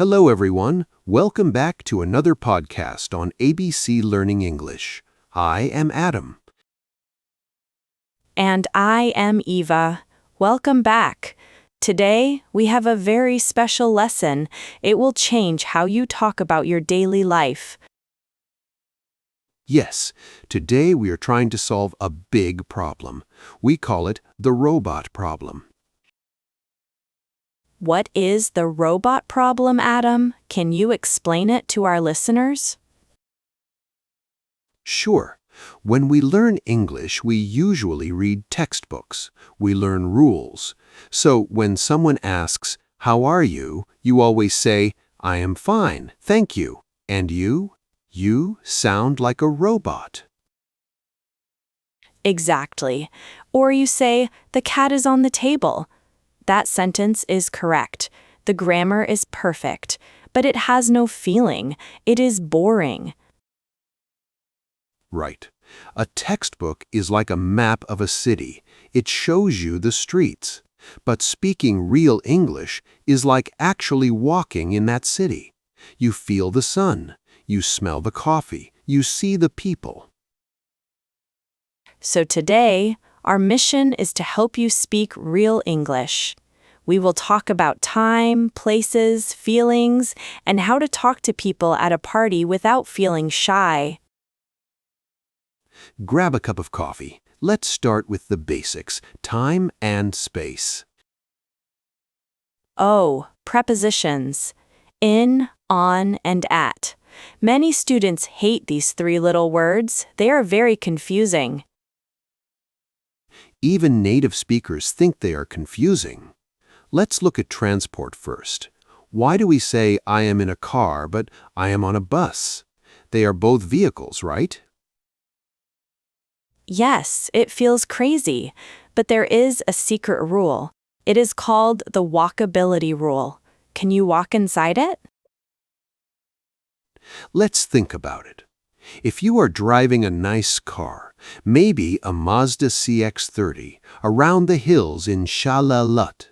Hello, everyone. Welcome back to another podcast on ABC Learning English. I am Adam. And I am Eva. Welcome back. Today, we have a very special lesson. It will change how you talk about your daily life. Yes, today we are trying to solve a big problem. We call it the robot problem. What is the robot problem, Adam? Can you explain it to our listeners? Sure. When we learn English, we usually read textbooks. We learn rules. So when someone asks, "How are you?" you always say, "I am fine, thank you." And you? You sound like a robot. Exactly. Or you say, "The cat is on the table." That sentence is correct. The grammar is perfect, but it has no feeling. It is boring. Right. A textbook is like a map of a city. It shows you the streets. But speaking real English is like actually walking in that city. You feel the sun. You smell the coffee. You see the people. So today, our mission is to help you speak real English. We will talk about time, places, feelings, and how to talk to people at a party without feeling shy. Grab a cup of coffee. Let's start with the basics, time and space. Oh, prepositions. In, on, and at. Many students hate these three little words. They are very confusing. Even native speakers think they are confusing. Let's look at transport first. Why do we say I am in a car, but I am on a bus? They are both vehicles, right? Yes, it feels crazy, but there is a secret rule. It is called the Walkability Rule. Can you walk inside it? Let's think about it. If you are driving a nice car, maybe a Mazda CX-30, around the hills in Shalalut,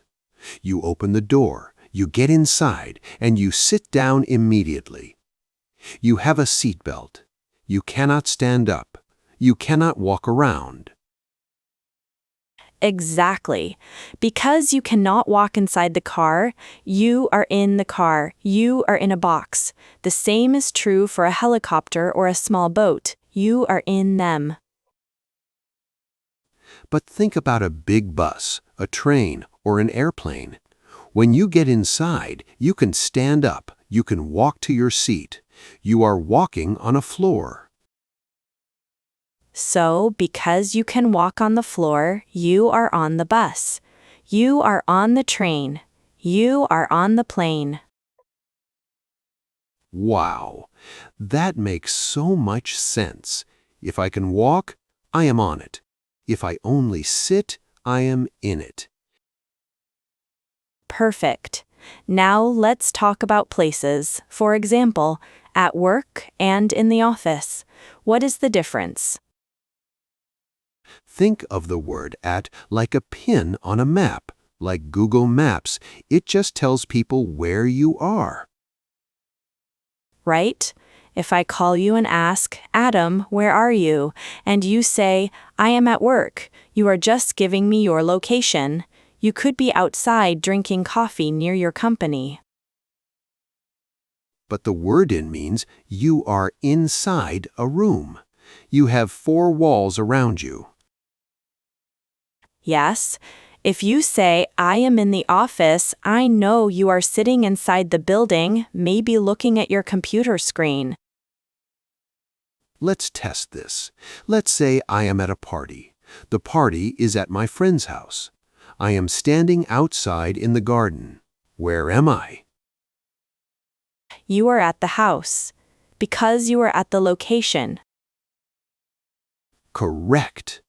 you open the door, you get inside, and you sit down immediately. You have a seatbelt. You cannot stand up. You cannot walk around. Exactly. Because you cannot walk inside the car, you are in the car. You are in a box. The same is true for a helicopter or a small boat. You are in them. But think about a big bus, a train, or an airplane. When you get inside, you can stand up. You can walk to your seat. You are walking on a floor. So, because you can walk on the floor, you are on the bus. You are on the train. You are on the plane. Wow, that makes so much sense. If I can walk, I am on it. If I only sit, I am in it. Perfect. Now let's talk about places. For example, at work and in the office. What is the difference? Think of the word at like a pin on a map. Like Google Maps, it just tells people where you are. Right? If I call you and ask, "Adam, where are you?" and you say, "I am at work," you are just giving me your location. You could be outside drinking coffee near your company. But the word in means you are inside a room. You have four walls around you. Yes. If you say, "I am in the office," I know you are sitting inside the building, maybe looking at your computer screen. Let's test this. Let's say I am at a party. The party is at my friend's house. I am standing outside in the garden. Where am I? You are at the house. Because you are at the location. Correct.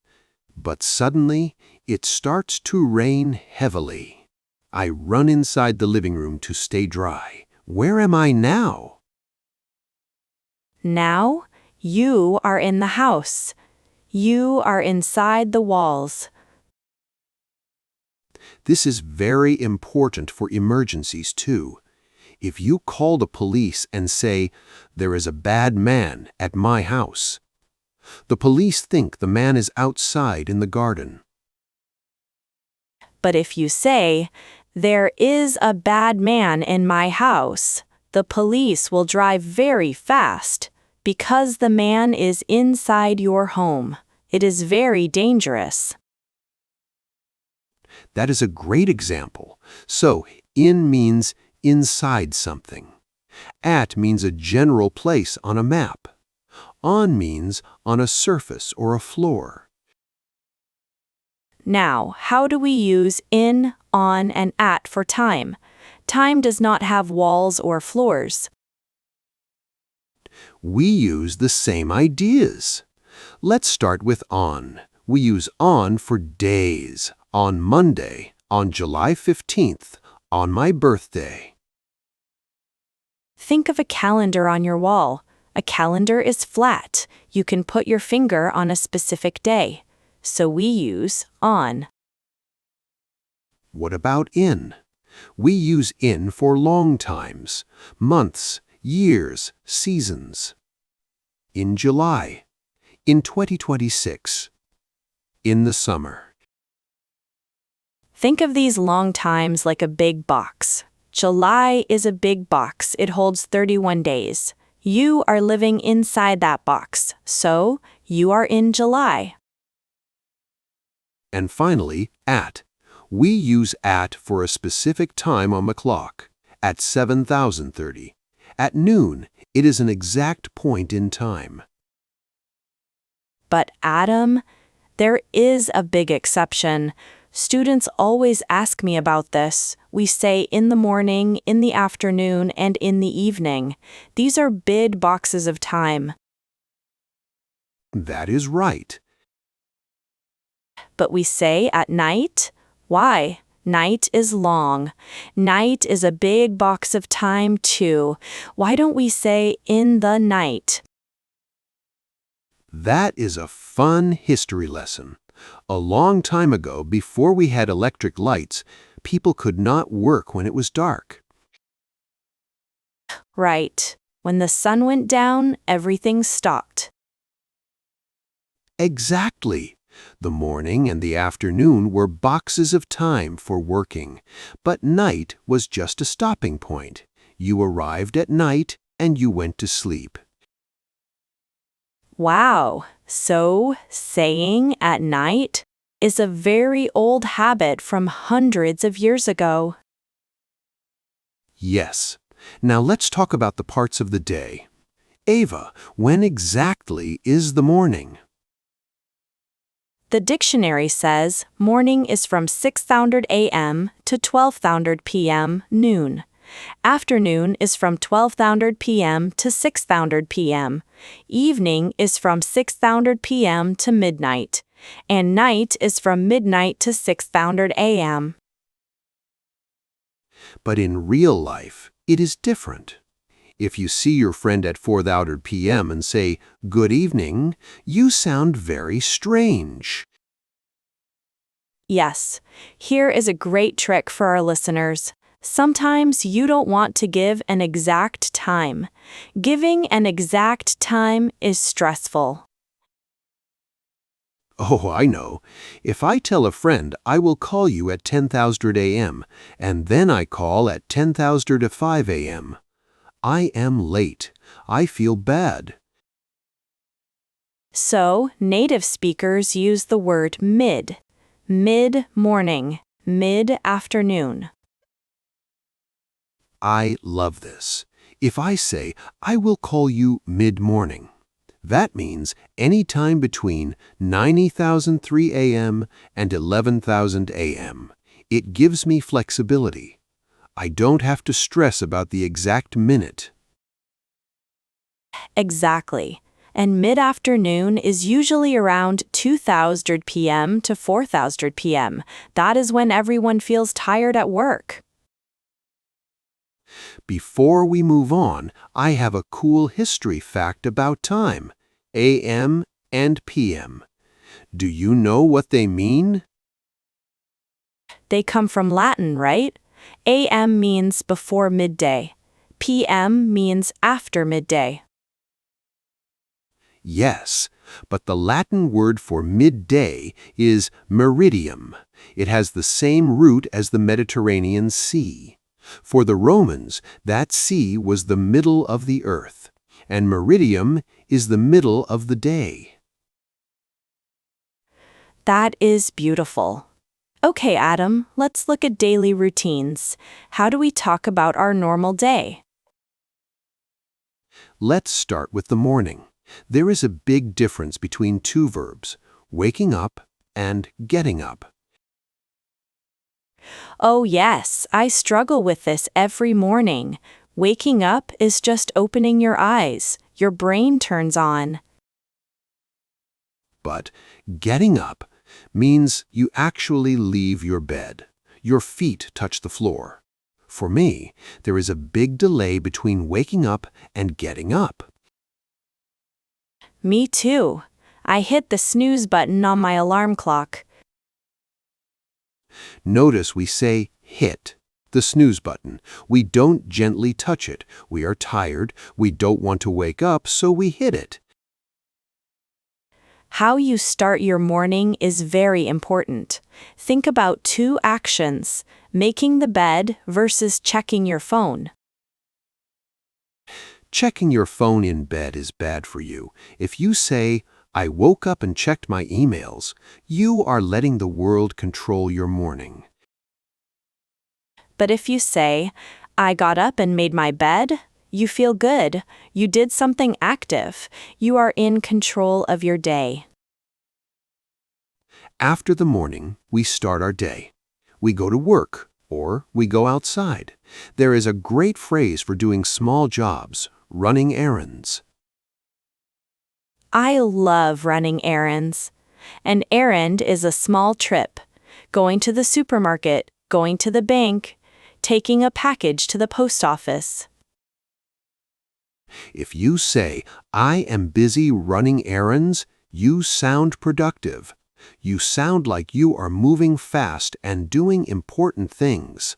But suddenly, it starts to rain heavily. I run inside the living room to stay dry. Where am I now? Now, you are in the house. You are inside the walls. This is very important for emergencies too. If you call the police and say, "There is a bad man at my house," the police think the man is outside in the garden. But if you say, "There is a bad man in my house," the police will drive very fast because the man is inside your home. It is very dangerous. That is a great example. So, in means inside something. At means a general place on a map. On means on a surface or a floor. Now, how do we use in, on, and at for time? Time does not have walls or floors. We use the same ideas. Let's start with on. We use on for days. On Monday, on July 15th, on my birthday. Think of a calendar on your wall. A calendar is flat. You can put your finger on a specific day. So we use on. What about in? We use in for long times, months, years, seasons. In July, in 2026, in the summer. Think of these long times like a big box. July is a big box. It holds 31 days. You are living inside that box, so you are in July. And finally, at. We use at for a specific time on the clock, at 7,030. At noon, it is an exact point in time. But Adam, there is a big exception. Students always ask me about this. We say in the morning, in the afternoon, and in the evening. These are big boxes of time. That is right. But we say at night? Why? Night is long. Night is a big box of time too. Why don't we say in the night? That is a fun history lesson. A long time ago, before we had electric lights, people could not work when it was dark. Right. When the sun went down, everything stopped. Exactly. The morning and the afternoon were boxes of time for working, but night was just a stopping point. You arrived at night and you went to sleep. Wow. So, saying at night is a very old habit from hundreds of years ago. Yes. Now let's talk about the parts of the day. Ava, when exactly is the morning? The dictionary says morning is from 6:00 a.m. to 12:00 p.m. noon. Afternoon is from 12:00 p.m. to 6:00 p.m. Evening is from 6:00 p.m. to midnight. And night is from midnight to 6:00 a.m. But in real life, it is different. If you see your friend at 4:00 p.m. and say, "Good evening," you sound very strange. Yes, here is a great trick for our listeners. Sometimes you don't want to give an exact time. Giving an exact time is stressful. Oh, I know. If I tell a friend I will call you at 10:00 a.m. and then I call at 10:00 to 5 a.m., I am late. I feel bad. So, native speakers use the word mid-morning, mid-afternoon. I love this. If I say, I will call you mid-morning, that means any time between 90,003 a.m. and 11,000 a.m. It gives me flexibility. I don't have to stress about the exact minute. Exactly. And mid-afternoon is usually around 2:00 p.m. to 4:00 p.m. That is when everyone feels tired at work. Before we move on, I have a cool history fact about time, AM and PM. Do you know what they mean? They come from Latin, right? AM means before midday. PM means after midday. Yes, but the Latin word for midday is meridium. It has the same root as the Mediterranean Sea. For the Romans, that sea was the middle of the earth, and meridium is the middle of the day. That is beautiful. Okay, Adam, let's look at daily routines. How do we talk about our normal day? Let's start with the morning. There is a big difference between two verbs, waking up and getting up. Oh, yes, I struggle with this every morning. Waking up is just opening your eyes. Your brain turns on. But getting up means you actually leave your bed. Your feet touch the floor. For me, there is a big delay between waking up and getting up. Me too. I hit the snooze button on my alarm clock. Notice we say hit the snooze button. We don't gently touch it. We are tired. We don't want to wake up, so we hit it. How you start your morning is very important. Think about two actions, making the bed versus checking your phone. Checking your phone in bed is bad for you. If you say, I woke up and checked my emails, you are letting the world control your morning. But if you say, I got up and made my bed, you feel good. You did something active. You are in control of your day. After the morning, we start our day. We go to work, or we go outside. There is a great phrase for doing small jobs, running errands. I love running errands. An errand is a small trip. Going to the supermarket, going to the bank, taking a package to the post office. If you say, I am busy running errands, you sound productive. You sound like you are moving fast and doing important things.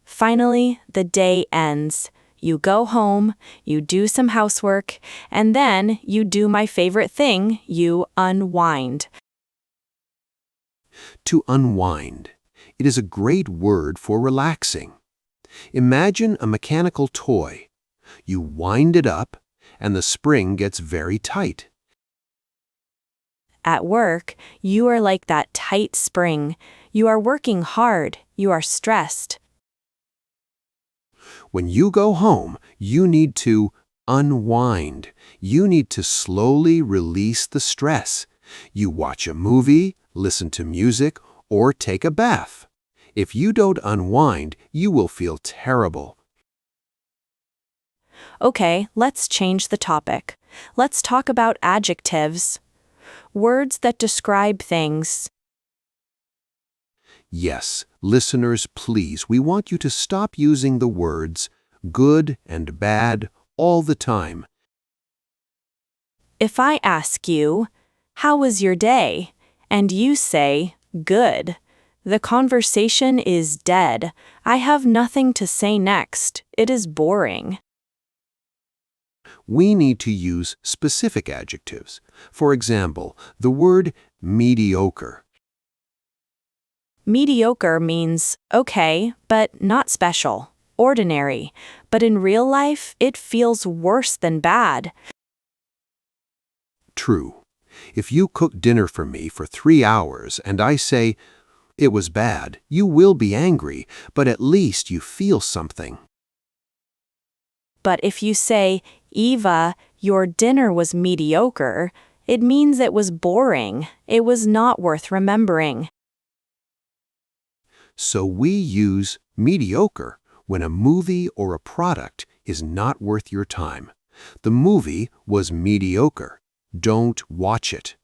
Finally, the day ends. You go home, you do some housework, and then you do my favorite thing, you unwind. To unwind. It is a great word for relaxing. Imagine a mechanical toy. You wind it up, and the spring gets very tight. At work, you are like that tight spring. You are working hard, you are stressed. When you go home, you need to unwind. You need to slowly release the stress. You watch a movie, listen to music, or take a bath. If you don't unwind, you will feel terrible. Okay, let's change the topic. Let's talk about adjectives. Words that describe things. Yes, listeners, please, we want you to stop using the words good and bad all the time. If I ask you, how was your day? And you say, good. The conversation is dead. I have nothing to say next. It is boring. We need to use specific adjectives. For example, the word mediocre. Mediocre means okay, but not special, ordinary. But in real life, it feels worse than bad. True. If you cook dinner for me for 3 hours and I say, it was bad, you will be angry, but at least you feel something. But if you say, Eva, your dinner was mediocre, it means it was boring. It was not worth remembering. So we use mediocre when a movie or a product is not worth your time. The movie was mediocre. Don't watch it.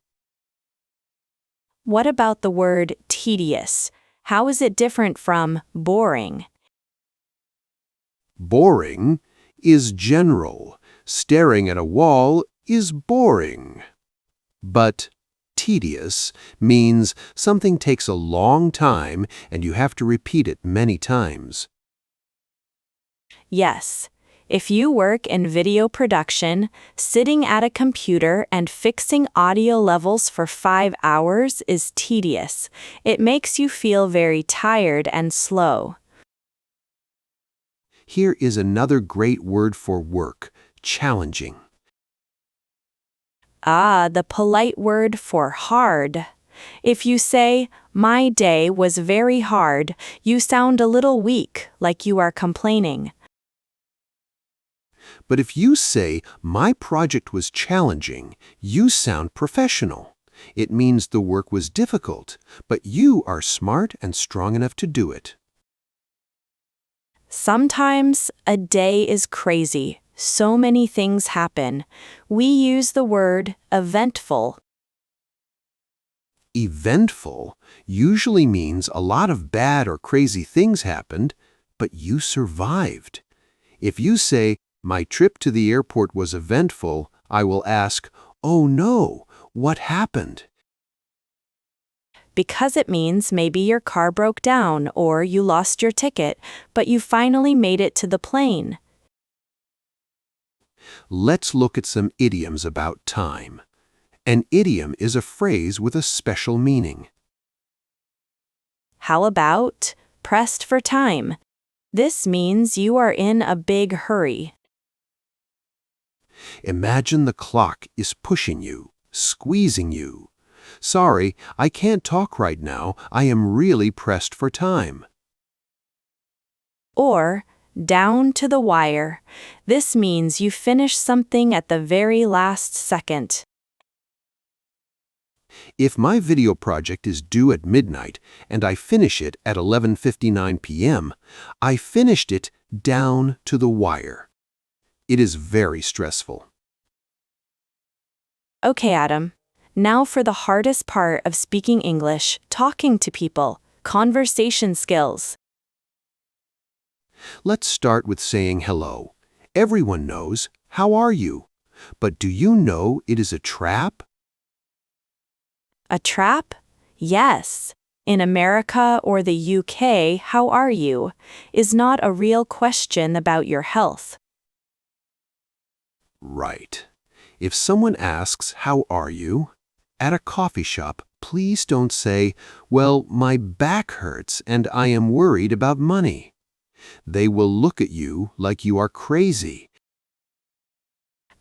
What about the word tedious? How is it different from boring? Boring is general. Staring at a wall is boring. But tedious means something takes a long time and you have to repeat it many times. Yes. If you work in video production, sitting at a computer and fixing audio levels for 5 hours is tedious. It makes you feel very tired and slow. Here is another great word for work, challenging. Ah, the polite word for hard. If you say, "My day was very hard," you sound a little weak, like you are complaining. But if you say, my project was challenging, you sound professional. It means the work was difficult, but you are smart and strong enough to do it. Sometimes a day is crazy. So many things happen. We use the word eventful. Eventful usually means a lot of bad or crazy things happened, but you survived. If you say, my trip to the airport was eventful, I will ask, oh no, what happened? Because it means maybe your car broke down or you lost your ticket, but you finally made it to the plane. Let's look at some idioms about time. An idiom is a phrase with a special meaning. How about pressed for time? This means you are in a big hurry. Imagine the clock is pushing you, squeezing you. Sorry, I can't talk right now. I am really pressed for time. Or down to the wire. This means you finish something at the very last second. If my video project is due at midnight and I finish it at 11:59 p.m., I finished it down to the wire. It is very stressful. Okay, Adam. Now for the hardest part of speaking English, talking to people, conversation skills. Let's start with saying hello. Everyone knows, how are you? But do you know it is a trap? A trap? Yes. In America or the UK, how are you? Is not a real question about your health. Right. If someone asks, how are you? At a coffee shop, please don't say, well, my back hurts and I am worried about money. They will look at you like you are crazy.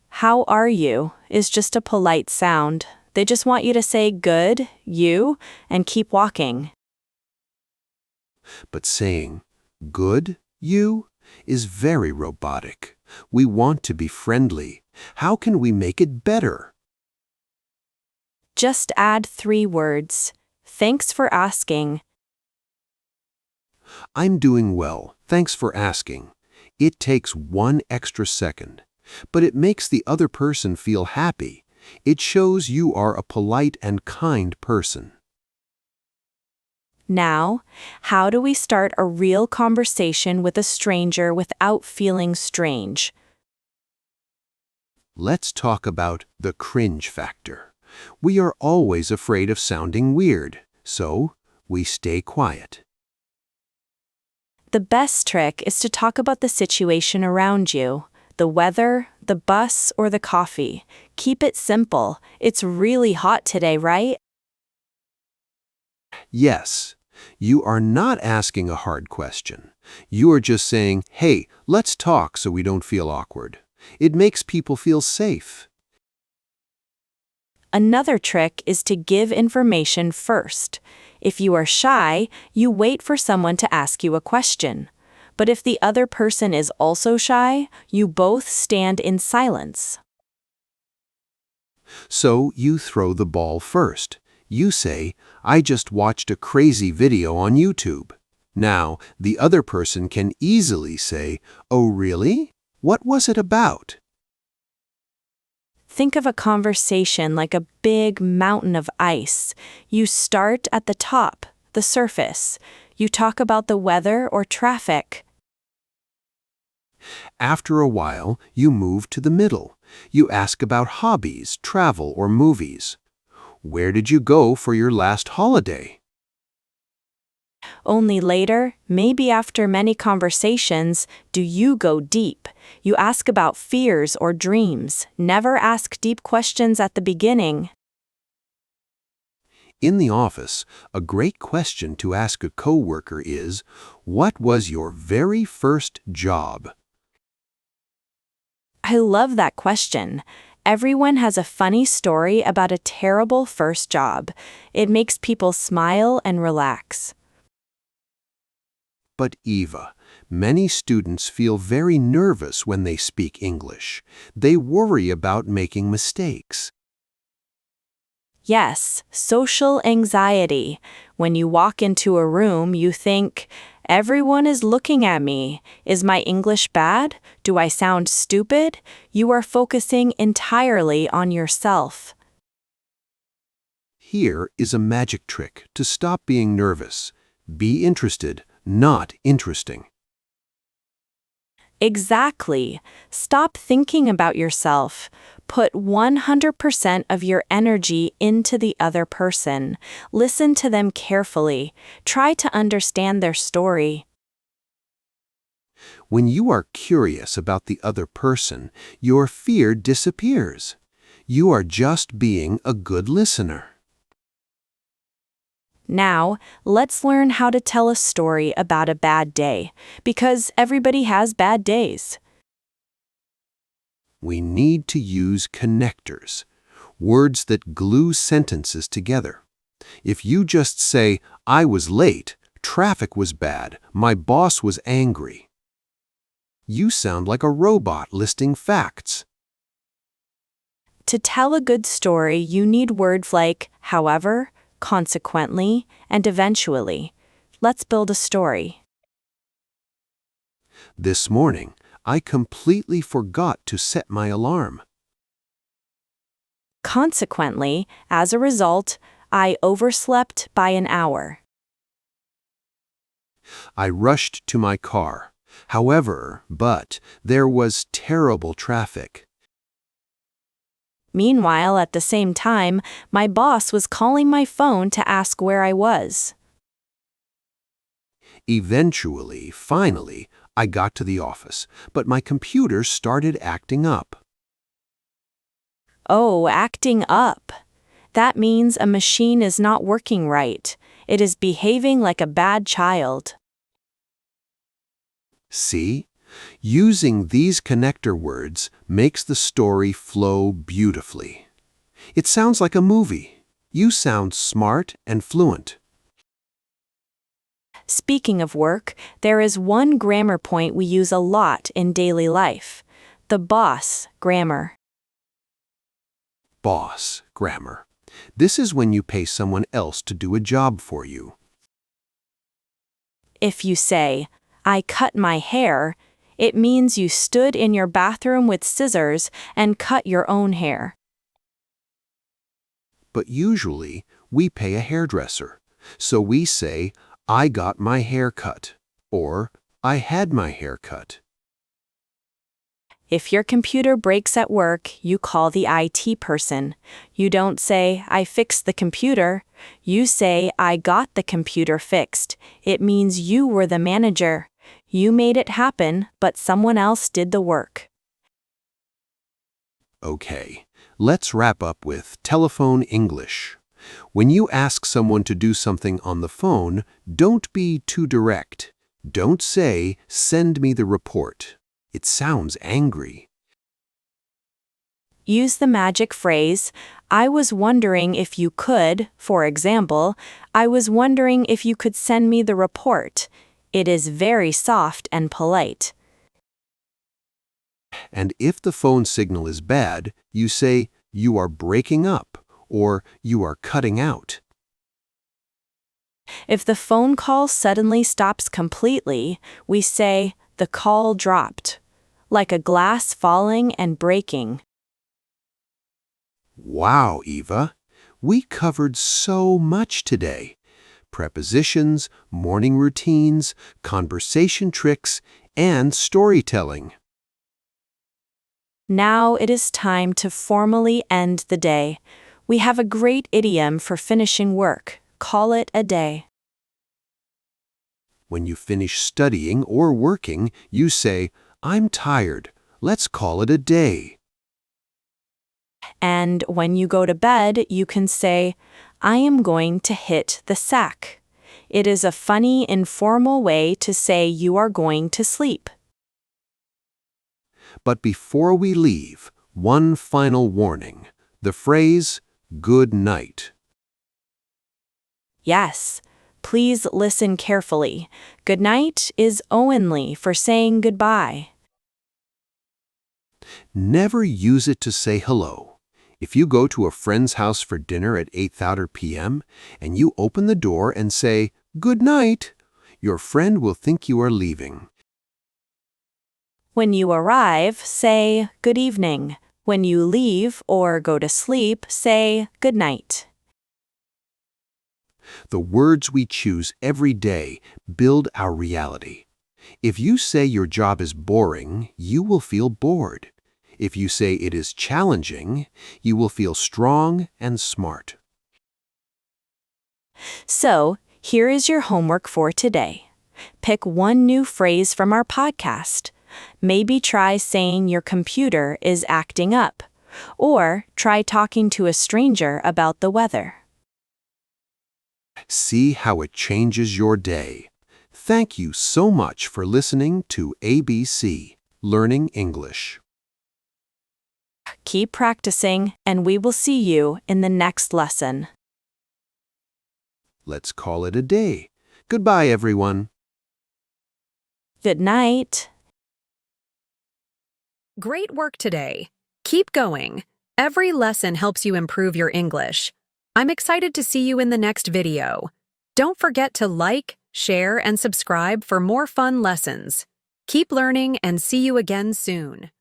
How are you is just a polite sound. They just want you to say good, you, and keep walking. But saying, good, you, is very robotic. We want to be friendly. How can we make it better? Just add 3 words. Thanks for asking. I'm doing well. Thanks for asking. It takes 1 extra second, but it makes the other person feel happy. It shows you are a polite and kind person. Now, how do we start a real conversation with a stranger without feeling strange? Let's talk about the cringe factor. We are always afraid of sounding weird, so we stay quiet. The best trick is to talk about the situation around you, the weather, the bus, or the coffee. Keep it simple. It's really hot today, right? Yes, you are not asking a hard question. You are just saying, hey, let's talk so we don't feel awkward. It makes people feel safe. Another trick is to give information first. If you are shy, you wait for someone to ask you a question. But if the other person is also shy, you both stand in silence. So you throw the ball first. You say, I just watched a crazy video on YouTube. Now, the other person can easily say, oh really? What was it about? Think of a conversation like a big mountain of ice. You start at the top, the surface. You talk about the weather or traffic. After a while, you move to the middle. You ask about hobbies, travel, or movies. Where did you go for your last holiday? Only later, maybe after many conversations, do you go deep. You ask about fears or dreams. Never ask deep questions at the beginning. In the office, a great question to ask a coworker is, "What was your very first job?" I love that question. Everyone has a funny story about a terrible first job. It makes people smile and relax. But Eva, many students feel very nervous when they speak English. They worry about making mistakes. Yes, social anxiety. When you walk into a room, you think, everyone is looking at me. Is my English bad? Do I sound stupid? You are focusing entirely on yourself. Here is a magic trick to stop being nervous. Be interested, not interesting. Exactly. Stop thinking about yourself. Put 100% of your energy into the other person. Listen to them carefully. Try to understand their story. When you are curious about the other person, your fear disappears. You are just being a good listener. Now, let's learn how to tell a story about a bad day, because everybody has bad days. We need to use connectors, words that glue sentences together. If you just say, "I was late, traffic was bad, my boss was angry," you sound like a robot listing facts. To tell a good story, you need words like however, consequently, and eventually. Let's build a story. This morning, I completely forgot to set my alarm. Consequently, as a result, I overslept by an hour. I rushed to my car. But there was terrible traffic. Meanwhile, at the same time, my boss was calling my phone to ask where I was. Finally, I got to the office, but my computer started acting up. Oh, acting up. That means a machine is not working right. It is behaving like a bad child. See? Using these connector words makes the story flow beautifully. It sounds like a movie. You sound smart and fluent. Speaking of work, there is one grammar point we use a lot in daily life: the boss grammar. Boss grammar. This is when you pay someone else to do a job for you. If you say, I cut my hair, it means you stood in your bathroom with scissors and cut your own hair. But usually, we pay a hairdresser. So we say, "I got my hair cut," or "I had my hair cut." If your computer breaks at work, you call the IT person. You don't say, I fixed the computer. You say, I got the computer fixed. It means you were the manager. You made it happen, but someone else did the work. Okay, let's wrap up with telephone English. When you ask someone to do something on the phone, don't be too direct. Don't say, "Send me the report." It sounds angry. Use the magic phrase, I was wondering if you could, for example, I was wondering if you could send me the report. It is very soft and polite. And if the phone signal is bad, you say, "You are breaking up," or "You are cutting out." If the phone call suddenly stops completely, we say, the call dropped, like a glass falling and breaking. Wow, Eva, we covered so much today. Prepositions, morning routines, conversation tricks, and storytelling. Now it is time to formally end the day. We have a great idiom for finishing work. Call it a day. When you finish studying or working, you say, I'm tired. Let's call it a day. And when you go to bed, you can say, I am going to hit the sack. It is a funny, informal way to say you are going to sleep. But before we leave, one final warning. The phrase, good night. Yes, please listen carefully. Good night is only for saying goodbye. Never use it to say hello. If you go to a friend's house for dinner at 8:30 p.m. and you open the door and say, good night, your friend will think you are leaving. When you arrive, say good evening. When you leave or go to sleep, say good night. The words we choose every day build our reality. If you say your job is boring, you will feel bored. If you say it is challenging, you will feel strong and smart. So, here is your homework for today. Pick one new phrase from our podcast. Maybe try saying your computer is acting up, or try talking to a stranger about the weather. See how it changes your day. Thank you so much for listening to ABC, Learning English. Keep practicing, and we will see you in the next lesson. Let's call it a day. Goodbye, everyone. Good night. Great work today. Keep going. Every lesson helps you improve your English. I'm excited to see you in the next video. Don't forget to like, share, and subscribe for more fun lessons. Keep learning and see you again soon.